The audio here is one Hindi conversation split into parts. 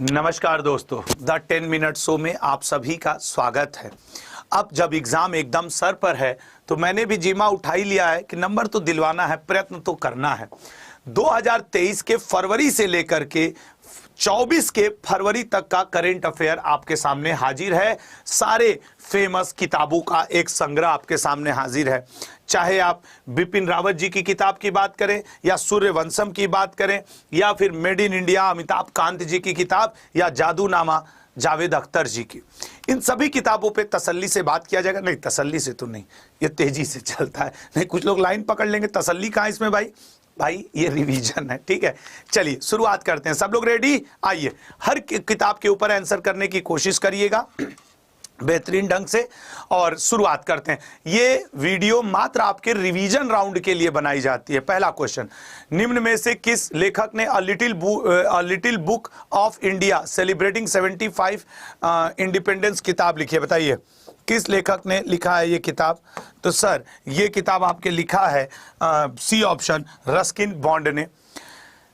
नमस्कार दोस्तों, द 10 मिनट शो में आप सभी का स्वागत है। अब जब एग्जाम एकदम सर पर है तो मैंने भी जिम्मा उठा ही लिया है कि नंबर तो दिलवाना है, प्रयत्न तो करना है। 2023 के फरवरी से लेकर के 24 के फरवरी तक का करेंट अफेयर आपके सामने हाजिर है। सारे फेमस किताबों का एक संग्रह आपके सामने हाजिर है। चाहे आप बिपिन रावत जी की किताब की बात करें या सूर्यवंशम की बात करें या फिर made in India Amitabh Kant ji की किताब या जादूनामा जावेद अख्तर जी की, इन सभी किताबों पे तसल्ली से बात किया जाएगा। नहीं, तसल्ली से तो नहीं, ये तेजी से चलता है। नहीं, कुछ लोग लाइन पकड़ लेंगे, तसल्ली कहाँ इसमें भाई ये रिवीजन है। ठीक है, चलिए शुरुआत करते हैं। सब लोग रेडी? आइए, हर किताब के ऊपर आंसर करने की कोशिश करिएगा बेहतरीन ढंग से और शुरुआत करते हैं। ये वीडियो मात्र आपके रिवीजन राउंड के लिए बनाई जाती है। पहला क्वेश्चन, निम्न में से किस लेखक ने a little book of India celebrating 75 independence किताब लिखी है? बताइए किस लेखक ने लिखा है ये किताब? तो सर ये किताब आपके लिखा है सी ऑप्शन, रस्किन बॉन्ड ने।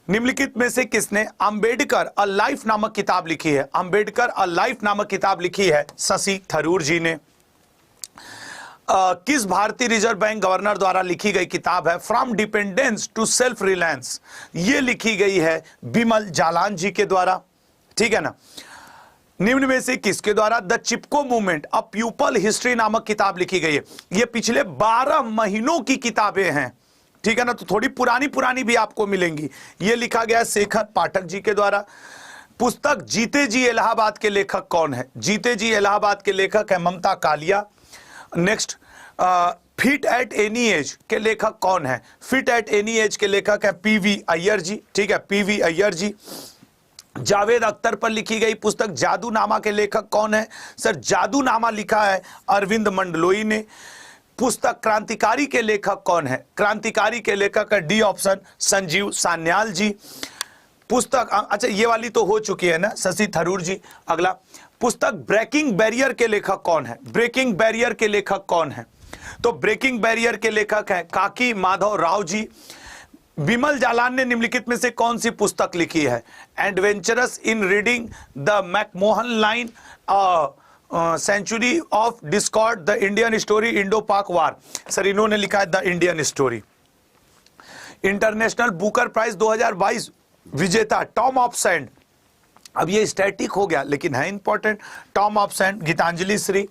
निम्नलिखित में से किसने अंबेडकर अ लाइफ नामक किताब लिखी है? अंबेडकर अ लाइफ नामक किताब लिखी है शशि थरूर जी ने। किस भारतीय रिजर्व बैंक गवर्नर द्वारा लिखी गई किताब है from dependence to self reliance? ये लिखी गई है बिमल जालान जी के द्वारा। ठीक है ना। निम्न में से किसके द्वारा the Chipko movement a people history नामक किताब लिखी गई है? ये पिछले 12 महीनों की किताबें हैं। ठीक है ना, तो थोड़ी पुरानी भी आपको मिलेंगी। ये लिखा गया शेखर पाठक जी के द्वारा। पुस्तक जीते जी इलाहाबाद के लेखक कौन है? जीते जी इलाहाबाद के लेखक है Mamta Kalia. Next, fit at any age के लेखक कौन है? फिट एट एनी एज के लेखक है पीवी अय्यर जी। ठीक है, पीवी अय्यर जी। जावेद अख्तर पर लिखी गई पुस्तक जादूनामा के लेखक कौन है? सर जादूनामा लिखा है अरविंद मंडलोई ने। पुस्तक क्रांतिकारी के लेखक कौन है? क्रांतिकारी के लेखक है डी ऑप्शन, संजीव सान्याल जी। पुस्तक, अच्छा ये वाली तो हो चुकी है ना, शशि थरूर जी। अगला, पुस्तक ब्रेकिंग बैरियर के लेखक कौन है? ब्रेकिंग बैरियर के लेखक कौन है? तो ब्रेकिंग बैरियर के लेखक है काकी माधव राव जी। बिमल जालान ने निम्नलिखित में से कौन सी पुस्तक लिखी है? Adventurous in reading the McMahon line century of discord the Indian story Indo Pak war. Sir इन्होंने लिखा है the Indian story. International Booker Prize 2022 विजेता टॉम ऑफ सैंड, अब ये स्टैटिक हो गया लेकिन है important, tomb of sand Geetanjali Shree.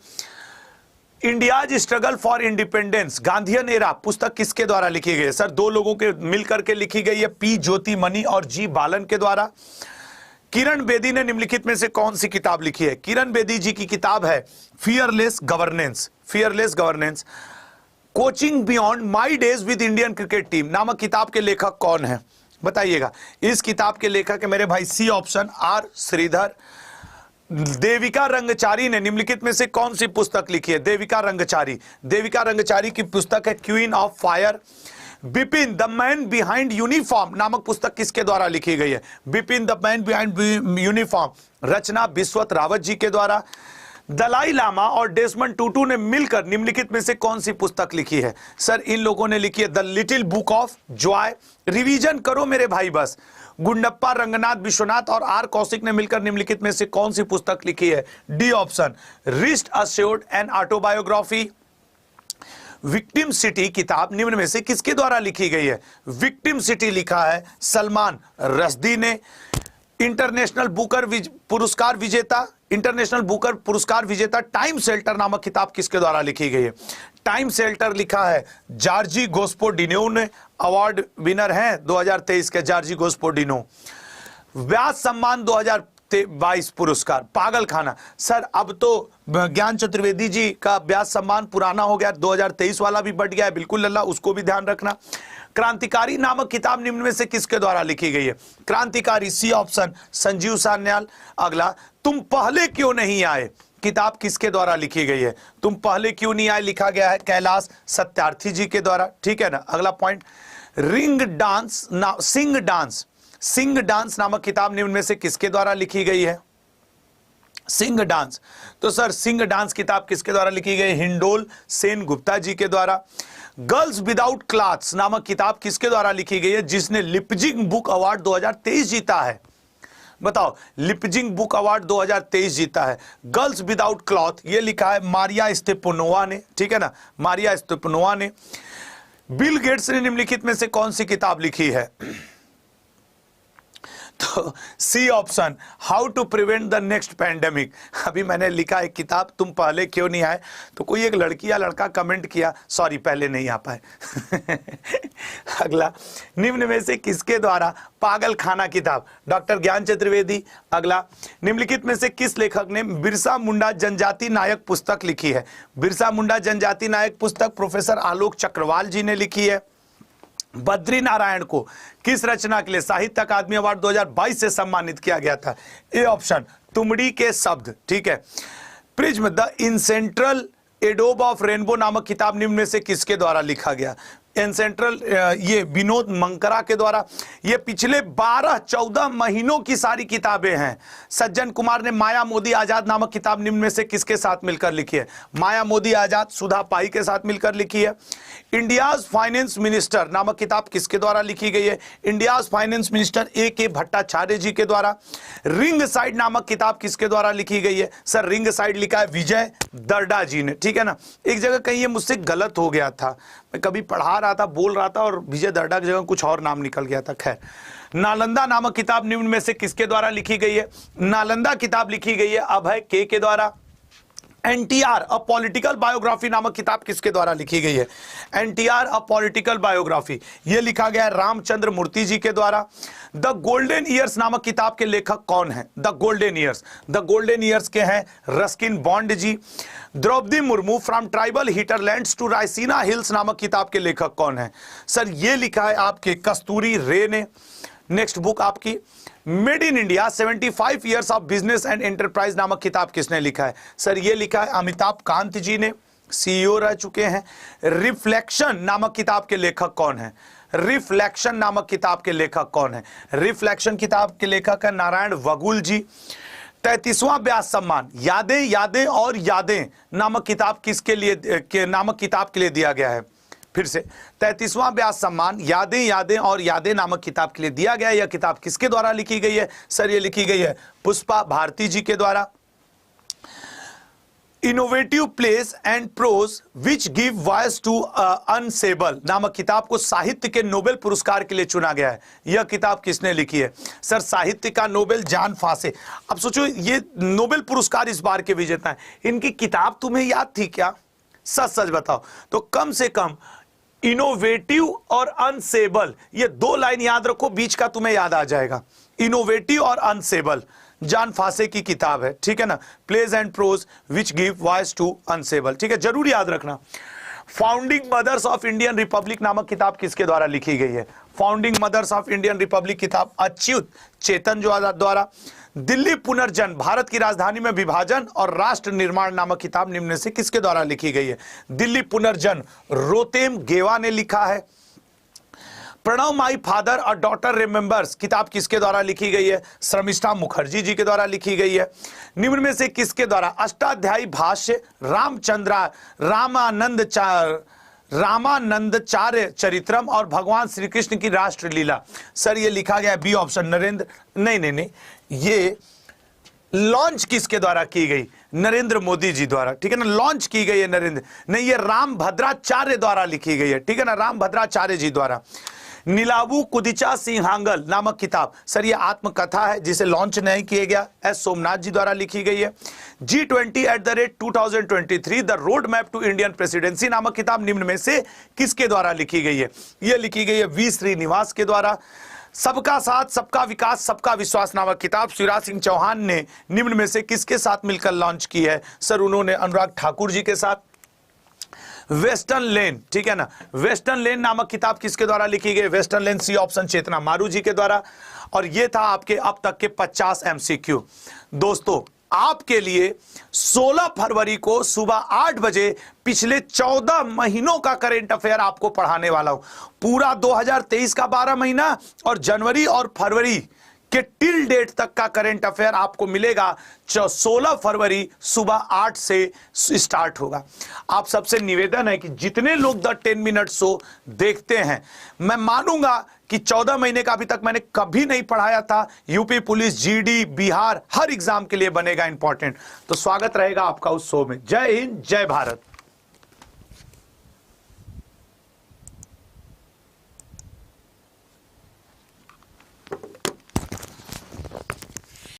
India's struggle for independence Gandhian era पुस्तक किसके द्वारा लिखी गई है? सर दो लोगों के मिलकर के लिखी गई है, पी ज्योतिमणि और जी बालन के द्वारा। किरण बेदी ने निम्नलिखित में से कौन सी किताब लिखी है? किरण बेदी जी की किताब है fearless governance. Fearless governance. Coaching beyond my days with Indian cricket team नामक किताब के लेखक कौन है? बताइएगा। इस किताब के लेखक है मेरे भाई C option, R Sridhar. Devika Rangachari ने निम्नलिखित में से कौन सी पुस्तक लिखी है? देविका रंगचारी। देविका रंगचारी की पुस्तक है queen of fire. Bipin the man behind uniform नामक पुस्तक किसके द्वारा लिखी गई है? Bipin the man behind uniform, Rachna Bisht Rawat ji के द्वारा। दलाई लामा और डेसमंड टूटू ने मिलकर निम्नलिखित में से कौन सी पुस्तक लिखी है? सर इन लोगों ने लिखी है the little book of Joy. Revision करो मेरे भाई बस। गुंडप्पा रंगनाथ विश्वनाथ और आर कौशिक ने मिलकर निम्नलिखित में से कौन सी पुस्तक लिखी है? D option, wrist assured an autobiography. Victim city किताब निम्न में से किसके द्वारा लिखी गई है? विक्टिम सिटी लिखा है सलमान रश्दी ने। इंटरनेशनल बुकर पुरस्कार विजेता टाइम शेल्टर नामक किताब किसके द्वारा लिखी गई है? टाइम शेल्टर लिखा है जॉर्जी गोस्पोडिनो ने। अवार्ड विनर हैं 2023 के जॉर्जी गोस्पोडिनो। व्यास सम्मान 2022 पुरस्कार पागल खाना। सर अब तो ज्ञान चतुर्वेदी जी का व्यास सम्मान पुराना हो गया, 2023 वाला भी बढ़ गया है, बिल्कुल लल्ला, उसको भी ध्यान रखना। क्रांतिकारी नामक किताब निम्न में से किसके द्वारा लिखी गई है? क्रांतिकारी सी ऑप्शन, संजीव सान्याल। अगला, तुम पहले क्यों नहीं आए किताब किसके द्वारा लिखी गई है? तुम पहले क्यों नहीं आए लिखा गया है कैलाश सत्यार्थी जी के द्वारा। ठीक है ना। अगला पॉइंट, सिंग डांस नामक किताब निम्न में से किसके द्वारा लिखी गई है? Sing dance. तो सर सिंग डांस किताब किसके द्वारा लिखी गई? हिंडोल सेन गुप्ता जी के द्वारा। गर्ल्स विदाउट क्लाथ्स नामक किताब किसके द्वारा लिखी गई है जिसने लिपजिंग बुक अवार्ड 2023 जीता है? बताओ। लिपजिंग बुक अवार्ड 2023 जीता है। गर्ल्स विदाउट क्लॉथ ये लिखा है मारिया स्टेपनोवा ने, ठीक है ना, मारिया स्टेपनोवा ने। बिल गेट्स ने निम्नलिखित में से कौन सी किताब लिखी है? तो C option, how to prevent the next pandemic. अभी मैंने लिखा एक किताब, तुम पहले क्यों नहीं आए, तो कोई एक लड़की या लड़का कमेंट किया, सॉरी पहले नहीं आ पाए। अगला, निम्न में से किसके द्वारा पागल खाना किताब? डॉक्टर ज्ञान चतुर्वेदी। अगला, निम्नलिखित में से किस लेखक ने बिरसा मुंडा जनजाति नायक पुस्तक लिखी है? बिरसा मुंडा जनजाति नायक पुस्तक प्रोफेसर आलोक चक्रवाल जी ने लिखी है। बद्री नारायण को किस रचना के लिए साहित्य अकादमी अवार्ड 2022 से सम्मानित किया गया था? ए ऑप्शन, तुमड़ी के शब्द, ठीक है। Prism the in central adobe of rainbow नामक किताब निम्न में से किसके द्वारा लिखा गया? इन सेंट्रल, ये विनोद मंकरा के द्वारा। ये पिछले 12-14 महीनों की सारी किताबें हैं। सज्जन कुमार ने माया मोदी आजाद नामक किताब निम्न में से किसके साथ मिलकर लिखी है? माया मोदी आजाद सुधा पाई के साथ मिलकर लिखी है। इंडियाज फाइनेंस मिनिस्टर नामक किताब किसके द्वारा लिखी गई है? India's finance minister A.K. Bhattacharya ji के द्वारा। रिंग साइड नामक किताब किसके द्वारा लिखी गई है? सर रिंग साइड लिखा है विजय दर्डा जी ने, ठीक है ना। एक जगह कहीं ये मुझसे गलत हो गया था, मैं कभी पढ़ा रहा था, बोल रहा था और विजय दर्डा की जगह कुछ और नाम निकल गया था। खैर, नालंदा नामक किताब निम्न में से किसके द्वारा लिखी गई है? नालंदा किताब लिखी गई है अभय के द्वारा। एनटीआर अ पॉलिटिकल बायोग्राफी नामक किताब किसके द्वारा लिखी गई है? एनटीआर अ पॉलिटिकल बायोग्राफी ये लिखा गया है रामचंद्र मूर्ति जी के द्वारा। द गोल्डन ईयर्स नामक किताब के लेखक कौन है? द गोल्डन ईयर्स के हैं Ruskin Bond ji. Draupadi Murmu from tribal heartlands to Raisina hills नामक किताब के लेखक कौन है? सर ये लिखा है आपके कस्तूरी रे ने। नेक्स्ट बुक आपकी made in India 75 years of business and enterprise नामक किताब किसने लिखा है? सर ये लिखा है अमिताभ कांत जी ने, CEO रह चुके हैं। रिफ्लेक्शन नामक किताब के लेखक कौन है? रिफ्लेक्शन नामक किताब के लेखक कौन है? रिफ्लेक्शन किताब के लेखक है नारायण वगुल जी। 33वां व्यास सम्मान यादें और यादें नामक किताब किसके लिए नामक किताब के लिए दिया गया है? फिर से 33वां व्यास सम्मान यादें और यादें नामक किताब के लिए दिया गया है। यह किताब किसके द्वारा लिखी गई है? सर ये लिखी गई है पुष्पा भारती जी के द्वारा। Innovative place and prose which give voice to unsayable नामक किताब को साहित्य के नोबेल पुरस्कार के लिए चुना गया है। यह किताब किसने लिखी है? सर साहित्य का नोबेल जॉन फासे। अब सोचो ये नोबेल पुरस्कार इस बार के विजेता हैं, इनकी किताब तुम्हें याद थी क्या? सच बताओ। तो कम से कम इनोवेटिव और अनसेबल ये 2 लाइन याद रखो, बीच का तुम्हें याद आ जाएगा। इनोवेटिव और अनसेबल जॉन फासे की किताब है, ठीक है ना। Pledge and prose which give voice to unsayable, ठीक है, जरूर याद रखना। Founding mothers of Indian republic नामक किताब किसके द्वारा लिखी गई है? Founding mothers of Indian republic किताब अच्युत चेतन द्वारा। दिल्ली पुनर्जन्म भारत की राजधानी में विभाजन और राष्ट्र निर्माण नामक किताब निम्न से किसके द्वारा लिखी गई है? दिल्ली पुनर्जन्म रोतेम गेवा ने लिखा है। प्रणव माई फादर और डॉटर रिमेंबर्स किताब किसके द्वारा लिखी गई है? शर्मिष्ठा मुखर्जी जी के द्वारा लिखी गई है। निम्न में से किसके द्वारा अष्टाध्यायी भाष्य रामानंदाचार्य चरित्रम और भगवान श्री कृष्ण की राष्ट्रलीला? सर ये लिखा गया बी ऑप्शन नरेंद्र, नहीं, ये लॉन्च किसके द्वारा की गई? नरेंद्र मोदी जी द्वारा, ठीक है ना, लॉन्च की गई है नरेंद्र, नहीं ये राम भद्राचार्य द्वारा लिखी गई है, ठीक है ना, राम भद्राचार्य जी द्वारा। नीलाबू कुदिचा सिंहांगल नामक किताब, सर ये आत्मकथा है जिसे लॉन्च नहीं किया गया, एस सोमनाथ जी द्वारा लिखी गई है। G20@2023 the road map to Indian presidency नामक किताब निम्न में से किसके द्वारा लिखी गई है? यह लिखी गई है वी श्रीनिवास के द्वारा। सबका साथ सबका विकास सबका विश्वास नामक किताब शिवराज सिंह चौहान ने निम्न में से किसके साथ मिलकर लॉन्च की है? सर उन्होंने अनुराग ठाकुर जी के साथ। वेस्टर्न लेन, ठीक है ना, वेस्टर्न लेन नामक किताब किसके द्वारा लिखी गई? वेस्टर्न लेन सी ऑप्शन चेतना मारू जी के द्वारा। और ये था आपके अब तक के 50 MCQ। दोस्तों आपके लिए 16 फरवरी को सुबह 8 बजे पिछले 14 महीनों का करंट अफेयर आपको पढ़ाने वाला हूं। पूरा 2023 का 12 महीना और जनवरी और फरवरी के टिल डेट तक का करंट अफेयर आपको मिलेगा। 16 फरवरी सुबह 8 से स्टार्ट होगा। आप सबसे निवेदन है कि जितने लोग द 10 मिनट शो देखते हैं, मैं मानूंगा कि 14 महीने का अभी तक मैंने कभी नहीं पढ़ाया था, यूपी पुलिस, जीडी, बिहार, हर एग्जाम के लिए बनेगा इंपॉर्टेंट। तो स्वागत रहेगा आपका उस शो में। जय हिंद, जय भारत।